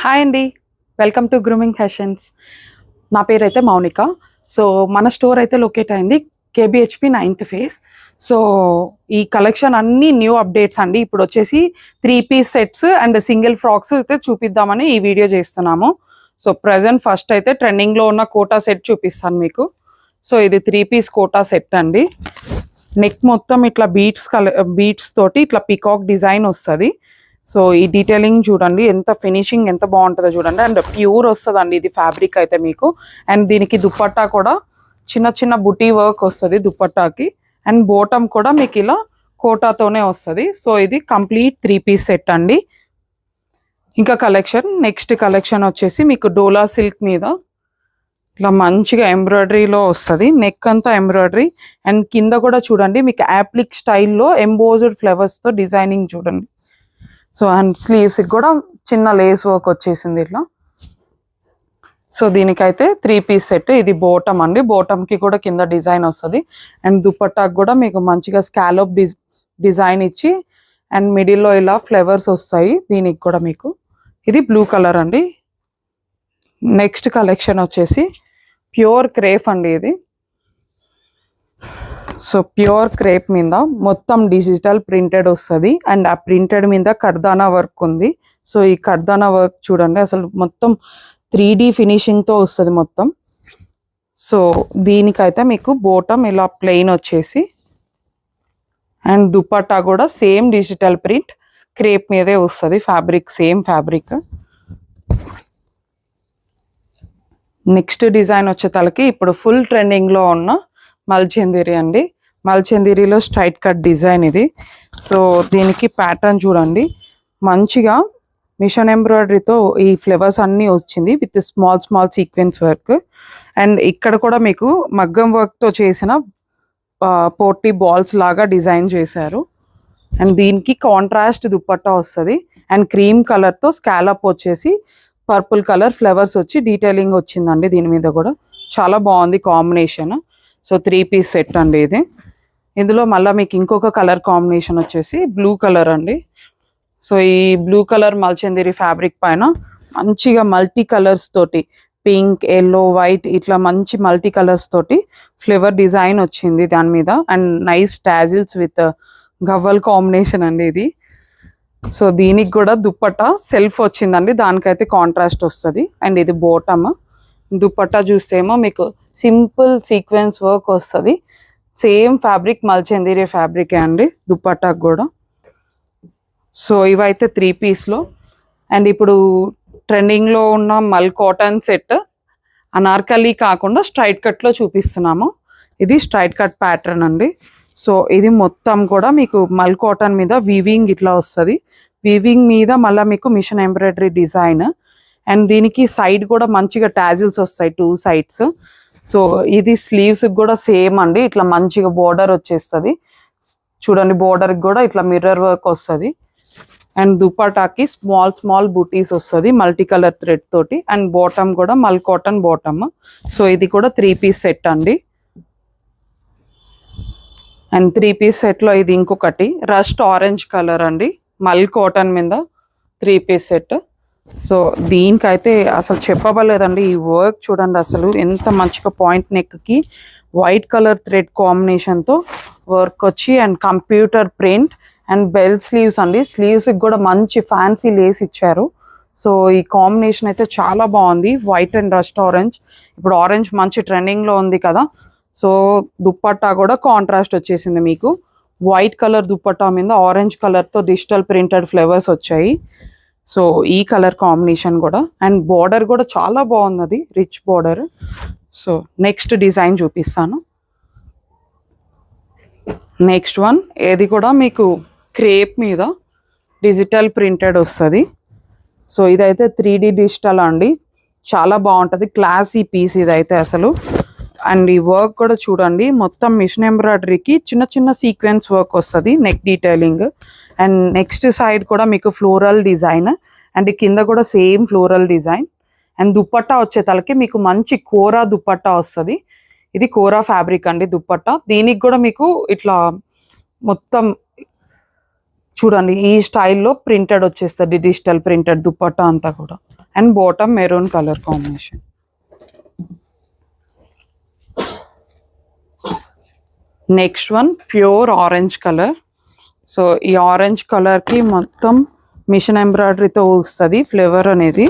Hi అండి, welcome to grooming fashions. నా పేరు అయితే మౌనిక. సో మన స్టోర్ అయితే లొకేట్ అయింది కేబిహెచ్పి 9th ఫేజ్. సో ఈ కలెక్షన్ అన్ని న్యూ అప్డేట్స్ అండి. ఇప్పుడు వచ్చేసి 3-piece sets and single frocks అయితే చూపిద్దామని ఈ వీడియో చేస్తున్నాము. సో ప్రజెంట్ ఫస్ట్ అయితే ట్రెండింగ్లో ఉన్న కోటా సెట్ చూపిస్తాను మీకు. సో ఇది 3-piece కోటా సెట్ అండి. నెక్ మొత్తం ఇట్లా బీట్స్ తోటి ఇట్లా పికాక్ డిజైన్ వస్తుంది. సో ఈ డీటెయిలింగ్ చూడండి, ఎంత ఫినిషింగ్ ఎంత బాగుంటుందో చూడండి. అండ్ ప్యూర్ వస్తుందండి ఇది ఫ్యాబ్రిక్ అయితే మీకు. అండ్ దీనికి దుపట్టా కూడా చిన్న చిన్న బుటీ వర్క్ వస్తుంది దుపట్టాకి. అండ్ బోటమ్ కూడా మీకు ఇలా కోటాతోనే వస్తుంది. సో ఇది కంప్లీట్ 3-piece సెట్ అండి. ఇంకా నెక్స్ట్ కలెక్షన్ వచ్చేసి మీకు డోలా సిల్క్ మీద ఇట్లా మంచిగా ఎంబ్రాయిడరీలో వస్తుంది. నెక్ అంతా ఎంబ్రాయిడరీ అండ్ కింద కూడా చూడండి మీకు యాప్లిక్ స్టైల్లో ఎంబోజ్డ్ ఫ్లవర్స్తో డిజైనింగ్ చూడండి. సో అండ్ స్లీవ్స్కి కూడా చిన్న లేస్ వర్క్ వచ్చేసింది ఇట్లా. సో దీనికైతే 3-piece సెట్. ఇది బోటమ్ అండి, బోటమ్కి కూడా కింద డిజైన్ వస్తుంది. అండ్ దుపట్టాకు కూడా మీకు మంచిగా స్కాలప్ డిజైన్ ఇచ్చి అండ్ మిడిల్లో ఇలా ఫ్లవర్స్ వస్తాయి దీనికి కూడా మీకు. ఇది బ్లూ కలర్ అండి. నెక్స్ట్ కలెక్షన్ వచ్చేసి ప్యూర్ క్రేప్ అండి ఇది. సో ప్యూర్ క్రేప్ మీద మొత్తం డిజిటల్ ప్రింటెడ్ వస్తుంది. అండ్ ఆ ప్రింటెడ్ మీద కర్దానా వర్క్ ఉంది. సో ఈ కర్దానా వర్క్ చూడండి, అసలు మొత్తం 3D ఫినిషింగ్తో వస్తుంది మొత్తం. సో దీనికైతే మీకు బోటమ్ ఇలా ప్లెయిన్ వచ్చేసి అండ్ దుపట్టా కూడా సేమ్ డిజిటల్ ప్రింట్ క్రేప్ మీదే వస్తుంది. Fabric same fabric. Next design వచ్చే తలకి ఇప్పుడు ఫుల్ ట్రెండింగ్లో ఉన్న మల్చందేరి అండి. మల్చందేరిలో స్ట్రైట్ కట్ డిజైన్ ఇది. సో దీనికి ప్యాటర్న్ చూడండి, మంచిగా మిషన్ ఎంబ్రాయిడరీతో ఈ ఫ్లవర్స్ అన్నీ వచ్చింది with small sequence work. And ఇక్కడ కూడా మీకు మగ్గం వర్క్తో చేసిన పోటీ బాల్స్ లాగా డిజైన్ చేశారు. అండ్ దీనికి కాంట్రాస్ట్ దుపట్టా వస్తుంది. అండ్ క్రీమ్ కలర్తో స్కాలప్ వచ్చేసి పర్పుల్ కలర్ ఫ్లవర్స్ వచ్చి డీటెయిలింగ్ వచ్చిందండి. దీని మీద కూడా చాలా బాగుంది కాంబినేషన్. సో 3-piece సెట్ అండి ఇది. ఇందులో మళ్ళీ మీకు ఇంకొక కలర్ కాంబినేషన్ వచ్చేసి బ్లూ కలర్ అండి. సో ఈ బ్లూ కలర్ మల్చందేరి ఫ్యాబ్రిక్ పైన మంచిగా మల్టీ కలర్స్ తోటి పింక్, ఎల్లో, వైట్ ఇట్లా మంచి మల్టీ కలర్స్ తోటి ఫ్లేవర్ డిజైన్ వచ్చింది దాని మీద. అండ్ నైస్ టాజిల్స్ విత్ గవ్వల్ కాంబినేషన్ అండి ఇది. సో దీనికి కూడా దుపట్టా సెల్ఫ్ వచ్చిందండి, దానికైతే కాంట్రాస్ట్ వస్తుంది. అండ్ ఇది బోటమ్. దుపట్టా చూస్తేమో మీకు సింపుల్ సీక్వెన్స్ వర్క్ వస్తుంది. సేమ్ ఫ్యాబ్రిక్ మల్చందేరి ఫ్యాబ్రికే అండి దుపట్టాకు కూడా. సో ఇవైతే 3-pieceలో. అండ్ ఇప్పుడు ట్రెండింగ్లో ఉన్న మల్ కాటన్ సెట్ అనార్కలి కాకుండా స్ట్రైట్ కట్లో చూపిస్తున్నాము. ఇది స్ట్రైట్ కట్ ప్యాటర్న్ అండి. సో ఇది మొత్తం కూడా మీకు మల్ కాటన్ మీద వీవింగ్ ఇట్లా వస్తుంది. వీవింగ్ మీద మళ్ళీ మీకు మిషన్ ఎంబ్రాయిడరీ డిజైన్. అండ్ దీనికి సైడ్ కూడా మంచిగా టాజిల్స్ వస్తాయి 2 sides. సో ఇది స్లీవ్స్ కూడా సేమ్ అండి, ఇట్లా మంచిగా బోర్డర్ వచ్చేస్తుంది చూడండి. బోర్డర్కి కూడా ఇట్లా మిర్రర్ వర్క్ వస్తుంది. అండ్ దుపట్టాకి స్మాల్ బూటీస్ వస్తుంది మల్టీ కలర్ థ్రెడ్ తోటి. అండ్ బాటమ్ కూడా మల్ కాటన్ బాటమ్. సో ఇది కూడా 3-piece సెట్ అండి. అండ్ 3-piece సెట్లో ఇది ఇంకొకటి రస్ట్ ఆరెంజ్ కలర్ అండి, మల్ కాటన్ మీద 3-piece సెట్. సో దీనికైతే అసలు చెప్పబలేదండి. ఈ వర్క్ చూడండి, అసలు ఎంత మంచిగా పాయింట్ నెక్కి వైట్ కలర్ థ్రెడ్ కాంబినేషన్తో వర్క్ వచ్చి and computer print and bell sleeves అండి. స్లీవ్స్కి కూడా మంచి ఫ్యాన్సీ లేస్ ఇచ్చారు. సో ఈ కాంబినేషన్ అయితే చాలా బాగుంది, వైట్ అండ్ రస్ట్ ఆరెంజ్. ఇప్పుడు ఆరెంజ్ మంచి ట్రెండింగ్లో ఉంది కదా. సో దుపట్టా కూడా కాంట్రాస్ట్ వచ్చేసింది మీకు. వైట్ కలర్ దుపట్టా మీద ఆరెంజ్ కలర్తో డిజిటల్ ప్రింటెడ్ ఫ్లవర్స్ వచ్చాయి. సో ఈ కలర్ కాంబినేషన్ కూడా. అండ్ బార్డర్ కూడా చాలా బాగుంది, rich border. So next design చూపిస్తాను. నెక్స్ట్ వన్ ఏది కూడా మీకు క్రేప్ మీద డిజిటల్ ప్రింటెడ్ వస్తుంది. సో ఇదైతే 3D డిజిటల్ అండి, చాలా బాగుంటుంది, క్లాసీ పీస్ ఇదైతే అసలు. అండ్ ఈ వర్క్ కూడా చూడండి, మొత్తం మిషన్ ఎంబ్రాయిడరీకి చిన్న సీక్వెన్స్ వర్క్ వస్తుంది, neck detailing. And next side కూడా మీకు ఫ్లోరల్ డిజైన్. అండ్ కింద కూడా same floral design. And dupatta వచ్చే తలకి మీకు మంచి కోరా దుపట్టా వస్తుంది. ఇది కోరా ఫ్యాబ్రిక్ అండి దుపట్టా. దీనికి కూడా మీకు ఇట్లా మొత్తం చూడండి ఈ స్టైల్లో ప్రింటెడ్ వచ్చేస్తుంది, డిజిటల్ ప్రింటెడ్ దుపట్టా అంతా కూడా. And bottom maroon colour combination. Next one pure orange colour. So ఈ ఆరెంజ్ కలర్కి మొత్తం మిషన్ ఎంబ్రాయిడరీతో వస్తుంది ఫ్లేవర్ అనేది.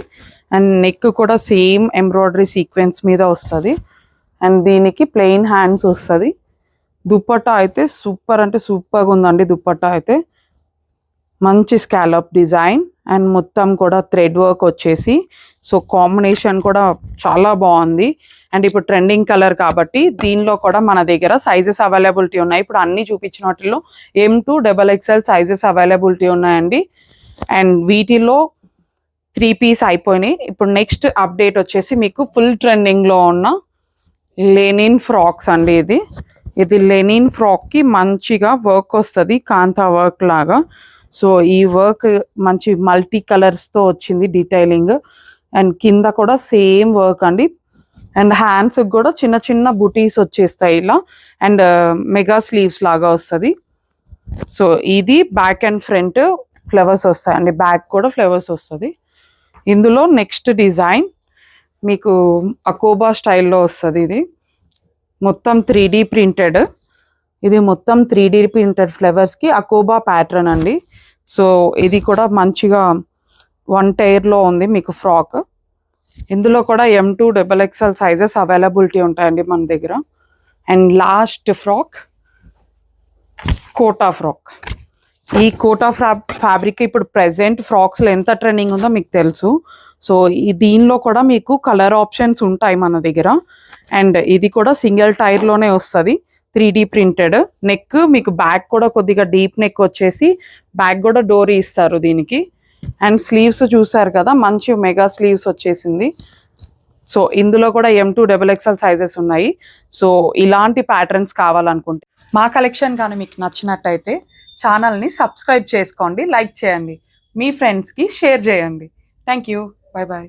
అండ్ నెక్ కూడా సేమ్ ఎంబ్రాయిడరీ సీక్వెన్స్ మీద వస్తుంది. అండ్ దీనికి ప్లెయిన్ హ్యాండ్స్ వస్తుంది. దుపట్టా అయితే సూపర్ అంటే సూపర్గా ఉందండి. దుపట్టా అయితే మంచి స్కాలప్ డిజైన్ అండ్ మొత్తం కూడా థ్రెడ్ వర్క్ వచ్చేసి, సో కాంబినేషన్ కూడా చాలా బాగుంది. అండ్ ఇప్పుడు ట్రెండింగ్ కలర్ కాబట్టి దీనిలో కూడా మన దగ్గర సైజెస్ అవైలబిలిటీ ఉన్నాయి. ఇప్పుడు అన్ని చూపించిన వాటిల్లో M2 XXL సైజెస్ అవైలబిలిటీ ఉన్నాయండి. అండ్ వీటిలో 3 పీస్ అయిపోయినాయి. ఇప్పుడు నెక్స్ట్ అప్డేట్ వచ్చేసి మీకు ఫుల్ ట్రెండింగ్లో ఉన్న లెనిన్ ఫ్రాక్స్ అండి. ఇది లెనిన్ ఫ్రాక్కి మంచిగా వర్క్ వస్తుంది, కాంతా వర్క్ లాగా. సో ఈ వర్క్ మంచి మల్టీ కలర్స్తో వచ్చింది డీటెయిలింగ్. అండ్ కింద కూడా సేమ్ వర్క్ అండి. అండ్ హ్యాండ్స్కి కూడా చిన్న చిన్న బుటీస్ వచ్చేస్తాయి ఇలా. అండ్ మెగా స్లీవ్స్ లాగా వస్తుంది. సో ఇది బ్యాక్ అండ్ ఫ్రంట్ ఫ్లవర్స్ వస్తాయి అండి. బ్యాక్ కూడా ఫ్లవర్స్ వస్తుంది. ఇందులో నెక్స్ట్ డిజైన్ మీకు అకోబా స్టైల్లో వస్తుంది. ఇది మొత్తం 3D ప్రింటెడ్. ఇది మొత్తం 3D ప్రింటెడ్ ఫ్లవర్స్కి అకోబా ప్యాటర్న్ అండి. సో ఇది కూడా మంచిగా 1 టైర్లో ఉంది మీకు ఫ్రాక్. ఇందులో కూడా M2 XXL సైజెస్ అవైలబిలిటీ ఉంటాయండి మన దగ్గర. And last frock Kota frock. ఈ కోటా ఫ్యాబ్రిక్ ఇప్పుడు ప్రెజెంట్ ఫ్రాక్స్లో ఎంత ట్రెండింగ్ ఉందో మీకు తెలుసు. సో దీనిలో కూడా మీకు కలర్ ఆప్షన్స్ ఉంటాయి మన దగ్గర. అండ్ ఇది కూడా సింగిల్ టైర్లోనే వస్తుంది, 3D ప్రింటెడ్. నెక్ మీకు బ్యాక్ కూడా కొద్దిగా డీప్ నెక్ వచ్చేసి బ్యాక్ కూడా డోరీ ఇస్తారు దీనికి. అండ్ స్లీవ్స్ చూసారు కదా, మంచి మెగా స్లీవ్స్ వచ్చేసింది. సో ఇందులో కూడా M2 XXL సైజెస్ ఉన్నాయి. సో ఇలాంటి ప్యాటర్న్స్ కావాలనుకుంటే మా కలెక్షన్ కానీ మీకు నచ్చినట్టయితే ఛానల్ని సబ్స్క్రైబ్ చేసుకోండి, లైక్ చేయండి, మీ ఫ్రెండ్స్కి షేర్ చేయండి. Thank you. Bye bye.